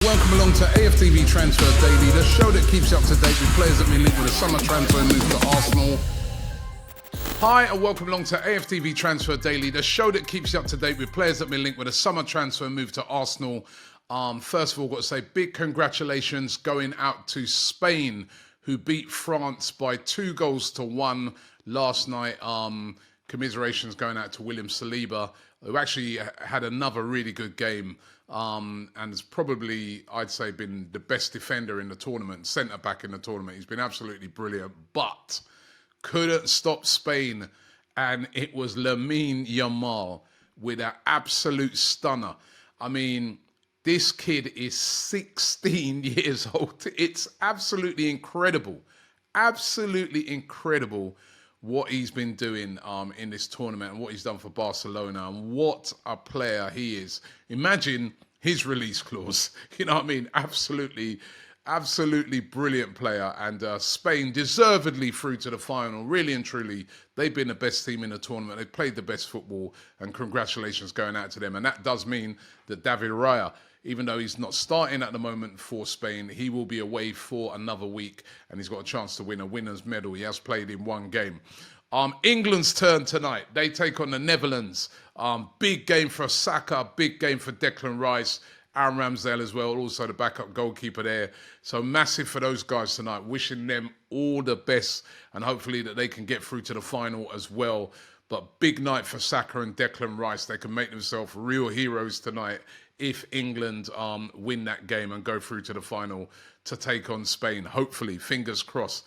Welcome along to AFTV Transfer Daily, the show that keeps you up to date with players that may link with a summer transfer move to Arsenal. Hi and welcome along to AFTV Transfer Daily, the show that keeps you up to date with players that may link with a summer transfer move to Arsenal. First of all, got to say big congratulations going out to Spain, who beat France by 2-1 last night. Commiserations going out to William Saliba, who actually had another really good game. And has probably, I'd say, been the best defender in the tournament, centre-back in the tournament. He's been absolutely brilliant, but couldn't stop Spain. And it was Lamine Yamal with an absolute stunner. I mean, this kid is 16 years old. It's absolutely incredible what he's been doing in this tournament and what he's done for Barcelona, and what a player he is. Imagine his release clause. You know what I mean? Absolutely brilliant player. And Spain deservedly through to the final. Really and truly, they've been the best team in the tournament. They've played the best football, and congratulations going out to them. And that does mean that David Raya, even though he's not starting at the moment for Spain, he will be away for another week, and he's got a chance to win a winner's medal. He has played in one game. England's turn tonight. They take on the Netherlands. Big game for Saka, big game for Declan Rice, Aaron Ramsdale as well, also the backup goalkeeper there. So massive for those guys tonight. Wishing them all the best, and hopefully that they can get through to the final as well. But big night for Saka and Declan Rice. They can make themselves real heroes tonight if England win that game and go through to the final to take on Spain. Hopefully, fingers crossed.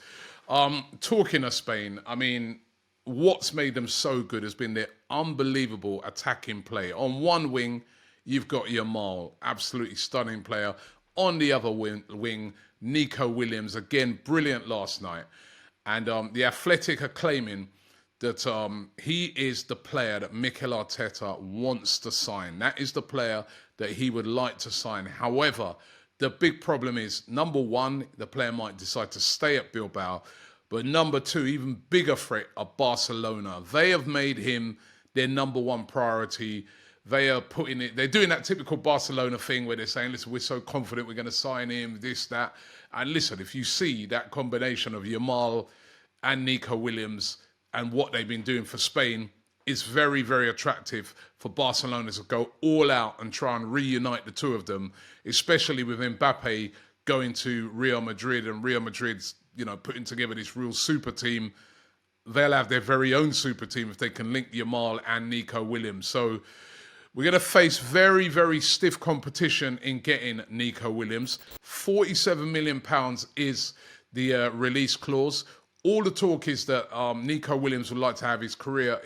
Talking of Spain, I mean, what's made them so good has been their unbelievable attacking play. On one wing, you've got Yamal, absolutely stunning player. On the other wing, Nico Williams, again, brilliant last night. And the Athletic are claiming that he is the player that Mikel Arteta wants to sign. That is the player that he would like to sign. However, the big problem is, number one, the player might decide to stay at Bilbao. But number two, even bigger threat are Barcelona. They have made him their number one priority. They are they're doing that typical Barcelona thing where they're saying, listen, we're so confident we're going to sign him, this, that. And listen, if you see that combination of Yamal and Nico Williams and what they've been doing for Spain, is very, very attractive for Barcelona to go all out and try and reunite the two of them, especially with Mbappe going to Real Madrid, and Real Madrid's, putting together this real super team. They'll have their very own super team if they can link Yamal and Nico Williams. So we're going to face very, very stiff competition in getting Nico Williams. £47 million is the release clause. All the talk is that Nico Williams would like to have his career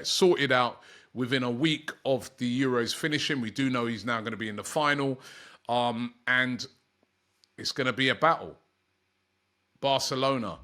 sorted out within a week of the Euros finishing. We do know he's now going to be in the final, and it's going to be a battle. Barcelona,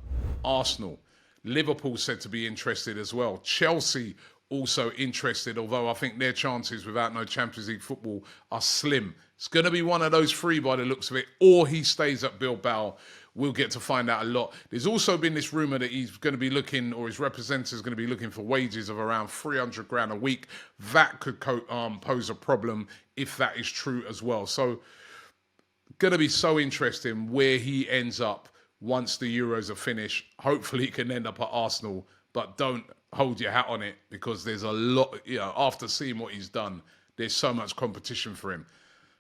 Arsenal, Liverpool said to be interested as well. Chelsea also interested, although I think their chances without no Champions League football are slim. It's going to be one of those three by the looks of it, or he stays at Bilbao. We'll get to find out a lot. There's also been this rumour that he's going to be looking, or his representative is going to be looking for wages of around 300 grand a week. That could pose a problem if that is true as well. So, going to be so interesting where he ends up once the Euros are finished. Hopefully he can end up at Arsenal, but don't hold your hat on it, because there's a lot, after seeing what he's done, there's so much competition for him.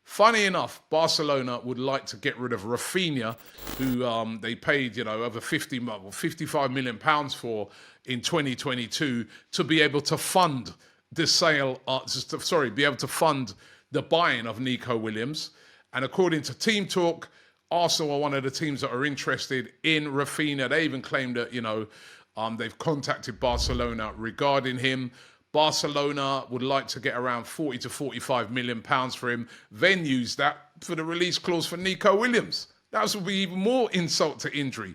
Funny enough, Barcelona would like to get rid of Raphinha, who they paid, over 55 million pounds for in 2022 to be able to fund the be able to fund the buying of Nico Williams. And according to Team Talk, Arsenal are one of the teams that are interested in Raphinha. They even claim that, they've contacted Barcelona regarding him. Barcelona would like to get around 40 to 45 million pounds for him, then use that for the release clause for Nico Williams. That would be even more insult to injury.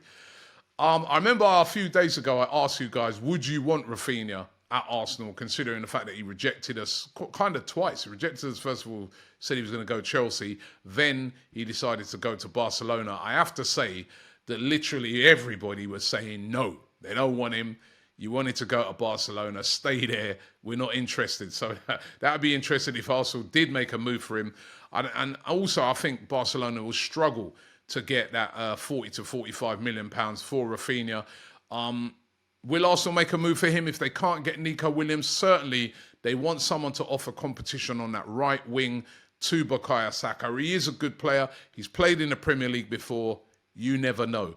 I remember a few days ago, I asked you guys, would you want Raphinha at Arsenal, considering the fact that he rejected us kind of twice. He rejected us, first of all, said he was going to go Chelsea. Then he decided to go to Barcelona. I have to say that literally everybody was saying no. They don't want him. You wanted to go to Barcelona, stay there. We're not interested. So that would be interesting if Arsenal did make a move for him. And also, I think Barcelona will struggle to get that 40 to 45 million pounds for Raphinha. Will Arsenal make a move for him if they can't get Nico Williams? Certainly, they want someone to offer competition on that right wing to Bukayo Saka. He is a good player. He's played in the Premier League before. You never know.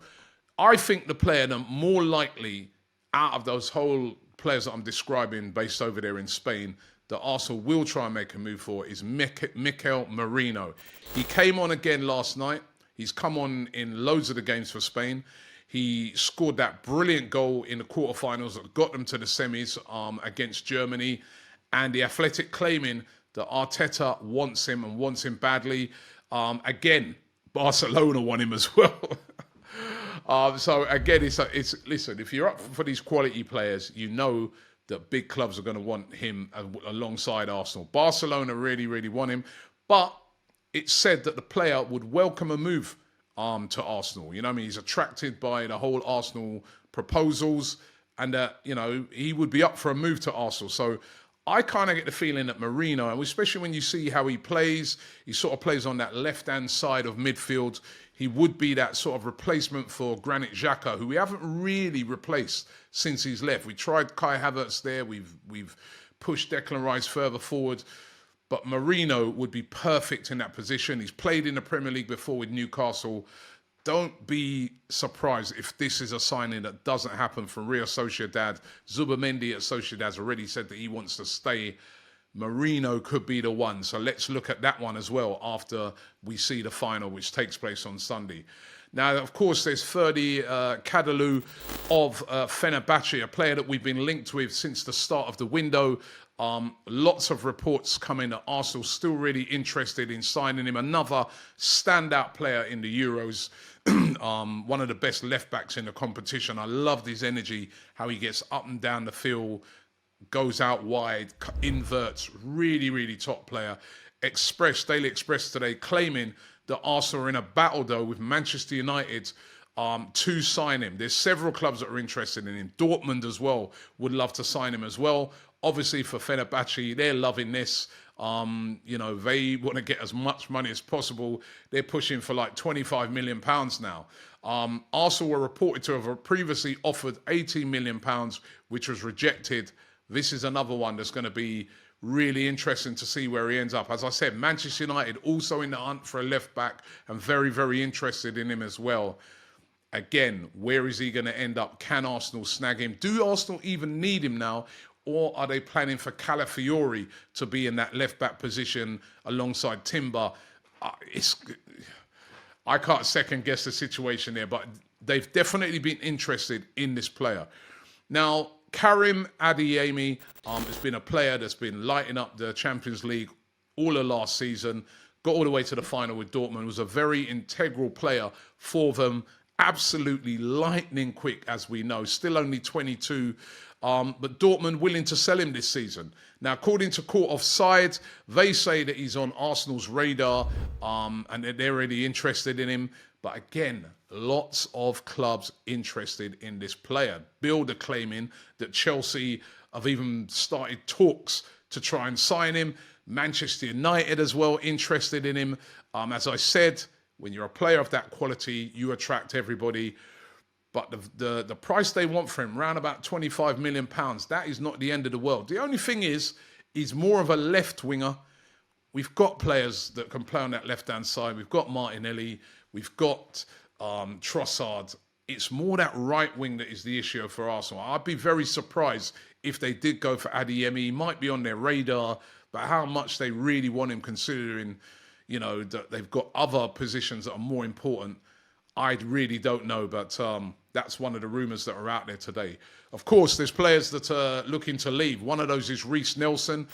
I think the player that more likely out of those whole players that I'm describing based over there in Spain that Arsenal will try and make a move for is Mikel Merino. He came on again last night. He's come on in loads of the games for Spain. He scored that brilliant goal in the quarterfinals that got them to the semis against Germany. And the Athletic claiming that Arteta wants him and wants him badly. Again, Barcelona want him as well. So again, it's listen, if you're up for these quality players, you know that big clubs are going to want him alongside Arsenal. Barcelona really, really want him. But it's said that the player would welcome a move to Arsenal. You know what I mean? He's attracted by the whole Arsenal proposals and, he would be up for a move to Arsenal. So I kind of get the feeling that Merino, and especially when you see how he plays, he sort of plays on that left-hand side of midfield. He would be that sort of replacement for Granit Xhaka, who we haven't really replaced since he's left. We tried Kai Havertz there. We've pushed Declan Rice further forward. But Merino would be perfect in that position. He's played in the Premier League before with Newcastle. Don't be surprised if this is a signing that doesn't happen from Real Sociedad. Zubimendi at Sociedad has already said that he wants to stay. Merino could be the one. So let's look at that one as well after we see the final, which takes place on Sunday. Now, of course, there's Fredi Kadioglu of Fenerbahce, a player that we've been linked with since the start of the window. Lots of reports coming that Arsenal still really interested in signing him. Another standout player in the Euros. One of the best left backs in the competition. I loved his energy, how he gets up and down the field, goes out wide, inverts. Really, really top player. Daily Express today claiming that Arsenal are in a battle though with Manchester United to sign him. There's several clubs that are interested in him. Dortmund as well would love to sign him as well. Obviously for Fenerbahce, they're loving this. They want to get as much money as possible. They're pushing for like £25 million now. Arsenal were reported to have previously offered £18 million, which was rejected. This is another one that's going to be really interesting to see where he ends up. As I said, Manchester United also in the hunt for a left back and very, very interested in him as well. Again, where is he going to end up? Can Arsenal snag him? Do Arsenal even need him now? Or are they planning for Calafiori to be in that left-back position alongside Timber? I can't second-guess the situation there, but they've definitely been interested in this player. Now, Karim Adeyemi has been a player that's been lighting up the Champions League all of last season, got all the way to the final with Dortmund, was a very integral player for them, absolutely lightning quick, as we know, still only 22, but Dortmund willing to sell him this season. Now, according to Court Offside, they say that he's on Arsenal's radar and that they're really interested in him. But again, lots of clubs interested in this player. Bild are claiming that Chelsea have even started talks to try and sign him. Manchester United as well interested in him. As I said, when you're a player of that quality, you attract everybody. But the price they want for him, around about £25 million, that is not the end of the world. The only thing is, he's more of a left winger. We've got players that can play on that left-hand side. We've got Martinelli. We've got Trossard. It's more that right wing that is the issue for Arsenal. I'd be very surprised if they did go for Adeyemi. He might be on their radar, but how much they really want him, considering, that they've got other positions that are more important, I really don't know. But that's one of the rumours that are out there today. Of course, there's players that are looking to leave. One of those is Reiss Nelson.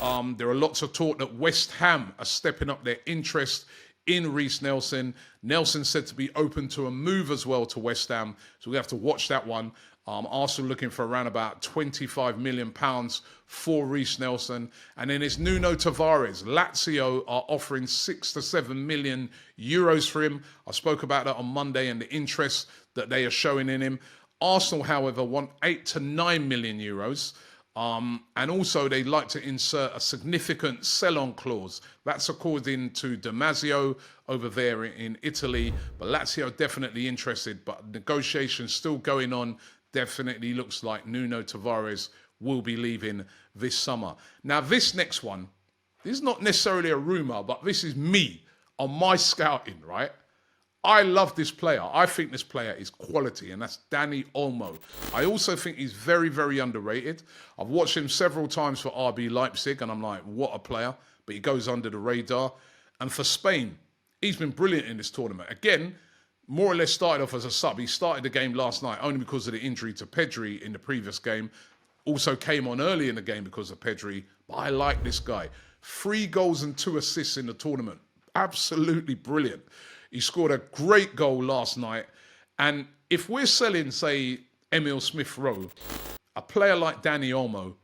There are lots of talk that West Ham are stepping up their interest in Reiss Nelson. Nelson said to be open to a move as well to West Ham. So we have to watch that one. Arsenal looking for around about £25 million for Reiss Nelson. And then it's Nuno Tavares. Lazio are offering 6 to 7 million euros for him. I spoke about that on Monday and the interest that they are showing in him. Arsenal, however, want 8 to 9 million euros. And also, they'd like to insert a significant sell-on clause. That's according to Damasio over there in Italy. But Lazio definitely interested. But negotiations still going on. Definitely looks like Nuno Tavares will be leaving this summer. Now, this next one, this is not necessarily a rumour, but this is me on my scouting, right? I love this player. I think this player is quality, and that's Dani Olmo. I also think he's very, very underrated. I've watched him several times for RB Leipzig, and I'm like, what a player. But he goes under the radar. And for Spain, he's been brilliant in this tournament. Again, more or less started off as a sub. He started the game last night only because of the injury to Pedri in the previous game. Also came on early in the game because of Pedri. But I like this guy. 3 goals and 2 assists in the tournament. Absolutely brilliant. He scored a great goal last night. And if we're selling, say, Emile Smith-Rowe, a player like Dani Olmo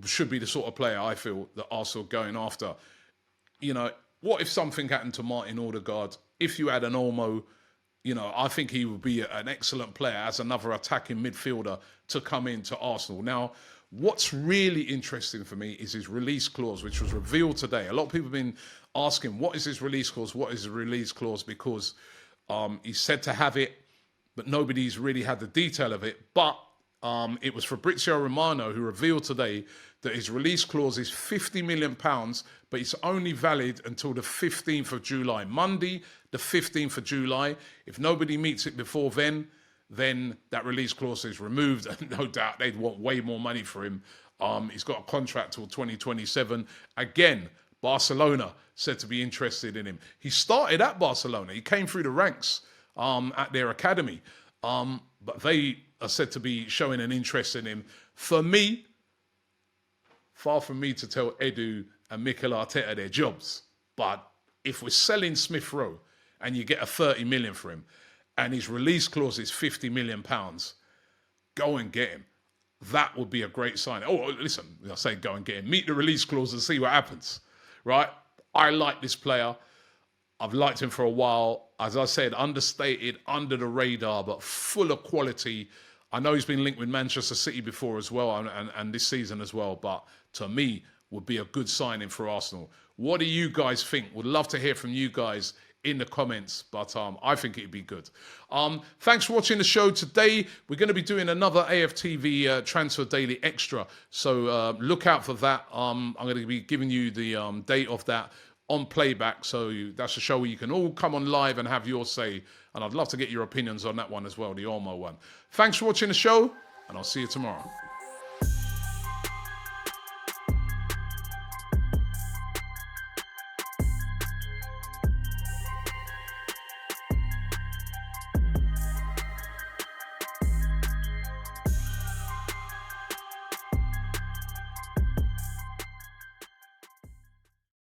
should be the sort of player I feel that Arsenal are going after. You know, what if something happened to Martin Odegaard? If you had an Olmo, you know, I think he would be an excellent player as another attacking midfielder to come into Arsenal. Now, what's really interesting for me is his release clause, which was revealed today. A lot of people have been asking, what is his release clause? What is the release clause? Because he's said to have it, but nobody's really had the detail of it. But it was Fabrizio Romano who revealed today that his release clause is £50 million, but it's only valid until the 15th of July. Monday, the 15th of July. If nobody meets it before then that release clause is removed, and no doubt they'd want way more money for him. He's got a contract till 2027. Again, Barcelona said to be interested in him. He started at Barcelona. He came through the ranks at their academy. But they are said to be showing an interest in him. For me, far from me to tell Edu and Mikel Arteta their jobs. But if we're selling Smith-Rowe and you get a 30 million for him, and his release clause is £50 million, go and get him. That would be a great sign. Oh, listen, I say go and get him. Meet the release clause and see what happens, right? I like this player. I've liked him for a while. As I said, understated, under the radar, but full of quality. I know he's been linked with Manchester City before as well, and this season as well, but to me, would be a good signing for Arsenal. What do you guys think? Would love to hear from you guys in the comments, but I think it'd be good. Thanks for watching the show today. We're going to be doing another AFTV Transfer Daily Extra, so look out for that. I'm going to be giving you the date of that on playback, so that's a show where you can all come on live and have your say, and I'd love to get your opinions on that one as well, the Olmo one. Thanks for watching the show, and I'll see you tomorrow.